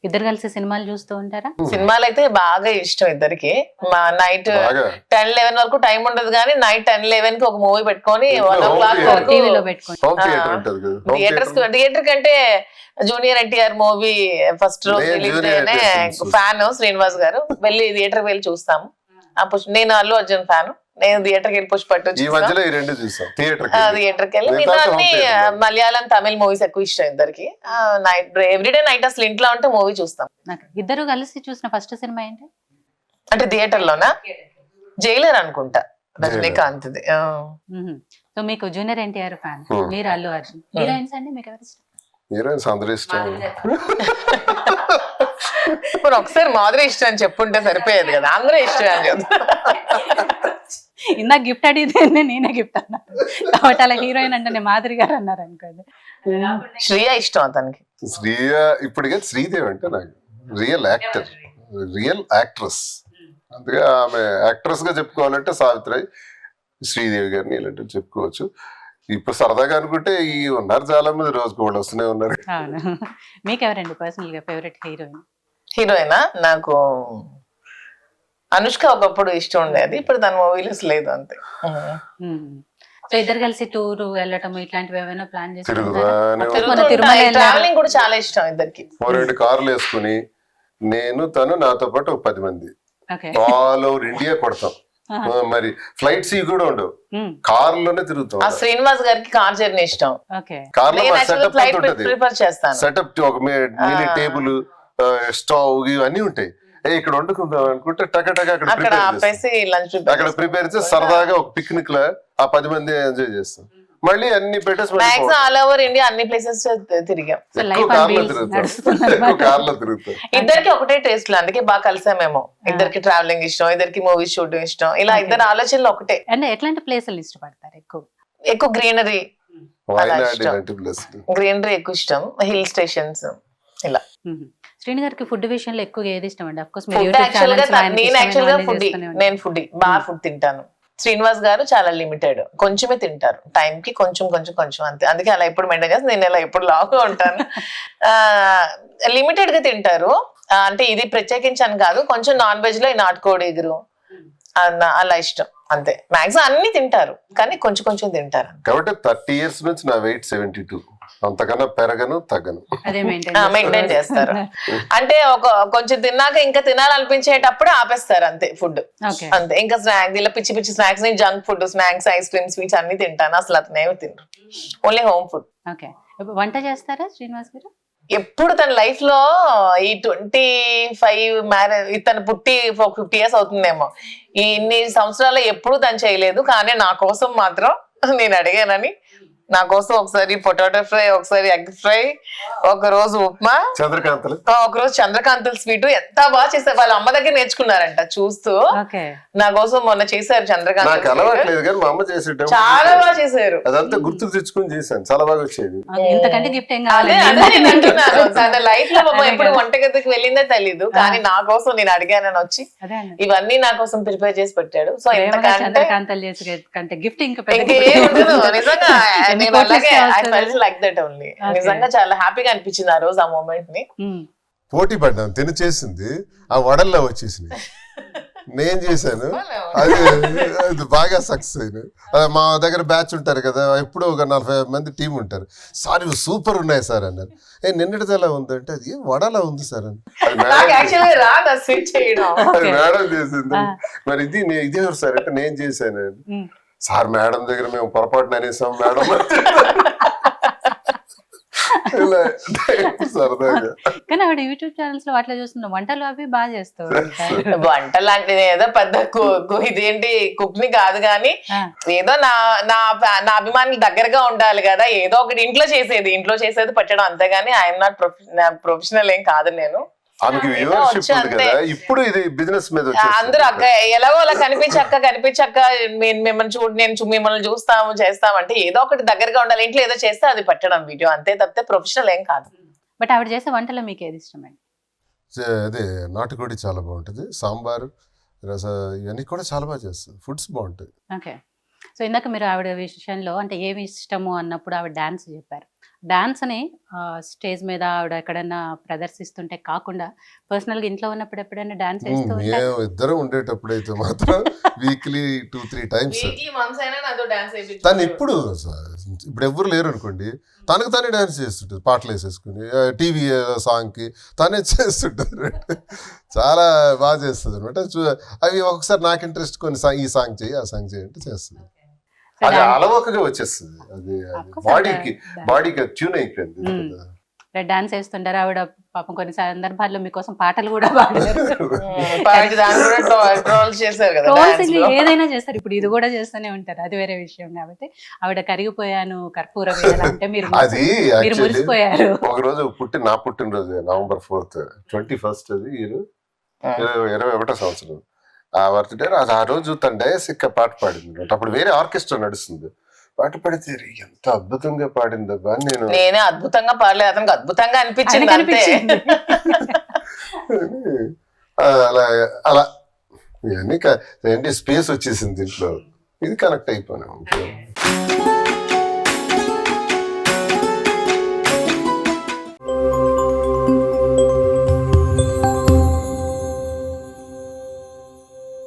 ఇద్దరు కలిసి సినిమాలు చూస్తూ ఉంటారా? సినిమాలు అయితే బాగా ఇష్టం ఇద్దరికి. మా నైట్ 10-11 వరకు టైం ఉండదు కానీ నైట్ 10-11 కి ఒక మూవీ పెట్టుకొని 1 o'clock వరకు టీవీలో పెట్టుకోండి. థియేటర్ కంటే జూనియర్ ఎన్టీఆర్ మూవీ ఫస్ట్ రోజు రిలీజ్ అయినే ఫ్యాన్ శ్రీనివాస్ గారు. వెళ్ళి థియేటర్ వెళ్ళి చూస్తాము. నేను అల్లు అర్జున్ ఫ్యాన్. నేను థియేటర్కి వెళ్ళి పుష్పట్టు థియేటర్కి వెళ్ళి మిగతా అన్ని మలయాళం తమిళ మూవీస్ ఎక్కువ ఇష్టం ఇద్దరికి. నైట్ ఎవ్రీడే నైట్ అసలు ఇంట్లో ఉంటే మూవీ చూస్తాం. ఇద్దరు కలిసి చూసిన ఫస్ట్ సినిమా ఏంటి? అంటే థియేటర్ లోనా? జైలర్ అనుకుంటా, రజనీకాంత్. సో మీకు జూనియర్ ఎన్టీఆర్ ఫ్యాన్, మీరు అల్లు అర్జున్. హీరోయిన్స్ అండి మీకు ఎవరు ఇష్టం? హీరోయిన్స్ అందరూ ఇష్టం. ఇప్పుడు ఒకసారి మాధురి ఇష్టం అని చెప్పుంటే సరిపోయేది కదా. అందరూ ఇష్టం అని చెప్తా. ఇందాక గిఫ్ట్ అడిగితే నేనే గిఫ్ట్ అన్నాను కాబట్టి అలా హీరోయిన్ అంటే మాధురి గారు అన్నారు అనుకోండి. శ్రీయ ఇష్టం అతనికి. శ్రీయ ఇప్పటికే శ్రీదేవి అంటే నాకు రియల్ యాక్టర్, రియల్ యాక్ట్రెస్. అందుకే ఆమె యాక్ట్రెస్ గా చెప్పుకోవాలంటే సావిత్రి, శ్రీదేవి గారిని ఇలాంటివి చెప్పుకోవచ్చు. ఇప్పుడు సరదాగా అనుకుంటే ఈ ఉన్నారు చాలా మంది, రోజుకు వాళ్ళు వస్తూనే ఉన్నారు. మీకు ఎవరండి పర్సనల్ గా ఫేవరెట్ హీరోయిన్? హీరోయినా నాకు అనుష్క ఒకప్పుడు ఇష్టం ఉండేది, ఇప్పుడు తన మూవీస్ లేదు అంతే. సో ఇద్దరు కలిసి టూర్ వెళ్ళటం ఇట్లాంటివి ఏమైనా ప్లాన్ చేసి ట్రావెలింగ్ కూడా చాలా ఇష్టం ఇద్దరికి. 2 కార్లు వేసుకుని నేను తను నాతో పాటు 10 మంది ఆల్ ఓవర్ ఇండియా కొడతాం. మరి ఫ్లైట్స్ కూడా ఉండవు, కార్ లోనే తిరుగుతాం. శ్రీనివాస్ గారికి కార్ జర్నీ ఇష్టం. కార్ లో సెటప్ ప్రిఫర్ చేస్తాను. సెటప్ ఒక మినీ టేబుల్, స్టవ్ ఇవన్నీ ఉంటాయి. ఇక్కడ వండుకుందాం అనుకుంటే టకటక అక్కడ ప్రిపేర్ చేసి సరదాగా ఒక పిక్నిక్ లా ఆ 10 మంది ఎంజాయ్ చేస్తాం. మళ్ళీ అన్ని పెట్టేసి ఆల్ ఓవర్ ఇండియా అన్ని ప్లేసెస్ తిరిగాం. కార్లో తిరుగుతాం. ఇద్దరికి ఒకటే టేస్ట్, అందుకే బాగా కలిసామేమో. ఇద్దరికి ట్రావెలింగ్ ఇష్టం, ఇద్దరికి మూవీస్ షూటింగ్ ఇష్టం. ఇలా ఇద్దరు ఆలోచనలు ఒకటే. అంటే ఎట్లాంటి ప్లేసులు ఇష్టపడతారు? ఎక్కువ గ్రీనరీ, గ్రీనరీ ఎక్కువ ఇష్టం. హిల్ స్టేషన్స్ ఇలా. శ్రీని గారికి ఫుడ్ విషయంలో ఎక్కువగా ఏది ఇష్టం అండి? నేను ఫుడ్ బాగా ఫుడ్ తింటాను. శ్రీనివాస్ గారు చాలా లిమిటెడ్, కొంచెమే తింటారు. టైం కి కొంచెం కొంచెం కొంచెం అంతే. అందుకే అలా ఎప్పుడు మెయింటైన్ చేస్తాను. నేను ఇలా ఎప్పుడు లావుగా ఉంటాను. లిమిటెడ్ గా తింటారు. అంటే ఇది ప్రత్యేకించాను కాదు, కొంచెం నాన్ వెజ్ లో ఈ నాటుకోడి ఎగురు అలా ఇష్టం అంతే. మాక్సిమం అన్ని తింటారు కానీ కొంచెం కొంచెం తింటారు. కాబట్టి 30 years నుంచి నా వెయిట్ 72. అంతకన్నా పెరగను తగ్గను, మెయింటైన్ చేస్తారు. అంటే కొంచెం తిన్నాక ఇంకా తినాలనిపించేటప్పుడు ఆపేస్తారు అంతే ఫుడ్. అంతే. ఇంకా స్నాక్స్ ఇలా పిచ్చి పిచ్చి snacks, junk food, snacks, ice cream, sweets అన్ని తింటాను. అసలు అతనేమి తినరు, ఓన్లీ హోమ్ ఫుడ్. వంట చేస్తారా శ్రీనివాస్ గారు? ఎప్పుడు తన లైఫ్ లో ఈ 25 మ్యారేజ్, తను పుట్టి 50 years అవుతుందేమో, ఈ ఇన్ని సంవత్సరాలు ఎప్పుడు తను చేయలేదు. కానీ నా కోసం మాత్రం నేను అడిగానని నా కోసం ఒకసారి పొటాటో ఫ్రై, ఒకసారి ఎగ్ ఫ్రై, ఒక రోజు ఉప్మా, ఒక రోజు చంద్రకాంతల స్వీట్ ఎంత బాగా చేశారు. వాళ్ళ అమ్మ దగ్గర నేర్చుకున్నారంట చూస్తూ. నా కోసం మొన్న చేశారు చంద్రకాంత్. చాలా బాగా చేశారు. అదంతా గుర్తుకు తెచ్చుకుని చేశాను, చాలా బాగా వచ్చేది. తన లైఫ్ లో ఎప్పుడు వంటగదికి వెళ్ళిందే తెలీదు, కానీ నా కోసం నేను అడిగానని వచ్చి ఇవన్నీ నా కోసం ప్రిపేర్ చేసి పెట్టాడు. సో ఎంతకంటే నిజంగా నిజంగా చాలా హ్యాపీగా అనిపించింది ఆ రోజు, ఆ మూమెంట్ ని. పోటీ పడ్డాను, తిని చేసింది ఆ వడల్లో వచ్చేసింది. నేను చేశాను, అది బాగా సక్సెస్ అయింది. మా దగ్గర బ్యాచ్ ఉంటారు కదా, ఎప్పుడు ఒక 40 మంది టీం ఉంటారు. సార్ ఇవి సూపర్ ఉన్నాయి సార్ అన్నారు. నిన్నటిది ఎలా ఉందంటే అది వడలా ఉంది సార్ అని. అది మేడం చేసింది. మరి ఇదే సార్ అంటే నేను చేశాను. సార్ మేడం దగ్గర మేము పొరపాటున అనేసాం మేడం. కానీ ఆవిడ యూట్యూబ్ ఛానల్స్ లో అట్లా చూస్తున్నాం, వంటలు అవి బాగా చేస్తారు. వంటలు అంటే ఏదో పెద్ద ఇదేంటి కుక్ని కాదు కానీ ఏదో నా అభిమానికి దగ్గరగా ఉండాలి కదా, ఏదో ఒకటి ఇంట్లో చేసేది పెట్టడం అంతేగాని ఐఎమ్ నాట్ ప్రొఫెషనల్ ఏం కాదు నేను. ఇప్పుడు ఇది బిజినెస్ మీద అందరూ అక్క ఎలాగో అలా కనిపించక్క మిమ్మల్ని చూస్తాము చేస్తామంటే ఏదో ఒకటి దగ్గరగా ఉండాలి. ఇంట్లో ఏదో చేస్తే అది పెట్టడం వీడియో అంతే తప్పితే ప్రొఫెషనల్ ఏం కాదు. బట్ ఆవిడ చేసే వంటలో మీకు ఏది ఇష్టమండి? అదే నాటుకోడి చాలా బాగుంటుంది, సాంబార్, రస ఇవన్నీ కూడా చాలా బాగా చేస్తుంది. ఫుడ్స్ బాగుంటాయి. ఓకే. సో ఇందాక మీరు ఆవిడ విషయంలో అంటే ఏమి ఇష్టము అన్నప్పుడు ఆవిడ డాన్స్ చెప్పారు. డాన్స్ అని స్టేజ్ మీద ఆవిడ ఎక్కడైనా ప్రదర్శిస్తుంటే కాకుండా పర్సనల్ గా ఇంట్లో ఉన్నప్పుడు ఎప్పుడైనా డాన్స్ చేస్తూ ఉంటారు? మేము ఇద్దరం ఉండేటప్పుడు అయితే మాత్రం వీక్లీ 2-3 టైమ్స్. వీక్లీ వన్స్ అయినా నాతో డాన్స్ తను ఇప్పుడు ఎవరు లేరు అనుకోండి, తనకు తానే డాన్స్ చేస్తుంటుంది, పాటలు వేసేసుకుని టీవీ సాంగ్కి తనే చేస్తుంటారు. చాలా బాగా చేస్తుంది అనమాట. అవి ఒకసారి నాకు ఇంట్రెస్ట్ కొన్ని ఈ సాంగ్ చేయి ఆ సాంగ్ చేయి అంటే చేస్తుంది. అది అలవకగా వచ్చేస్తుంది, అది బాడీకి ట్యూన్ అయిపోయింది. డాన్స్ వేస్తుంటారు ఆవిడ పాపం కొన్ని సందర్భాల్లో మీకోసం పాటలు కూడా పాడారు. చేశారు కదా, Trolls ఏదైనా చేస్తారు, ఇప్పుడు ఇది కూడా చేస్తూనే ఉంటారు, అది వేరే విషయం. కాబట్టి ఆవిడ కరిగిపోయాను కర్పూర వేళ అంటే అది మీరు మురిసిపోయారు. ఒక రోజు నా పుట్టినరోజు November 4th 21st అది 2021 సంవత్సరం. ఆ బర్త్డే ఆ రోజు తన డయాసిక్ పాట పాడింది అనమాట. అప్పుడు వేరే ఆర్కెస్ట్రా నడుస్తుంది, పాట పాడితే ఎంత అద్భుతంగా పాడిందబ్బా. నేనే అద్భుతంగా పాడలేదు, అతనికి అద్భుతంగా అనిపించింది అంతే. అలా అలా ఇవన్నీ స్పేస్ వచ్చేసింది దీంట్లో, ఇది కనెక్ట్ అయిపోయినా.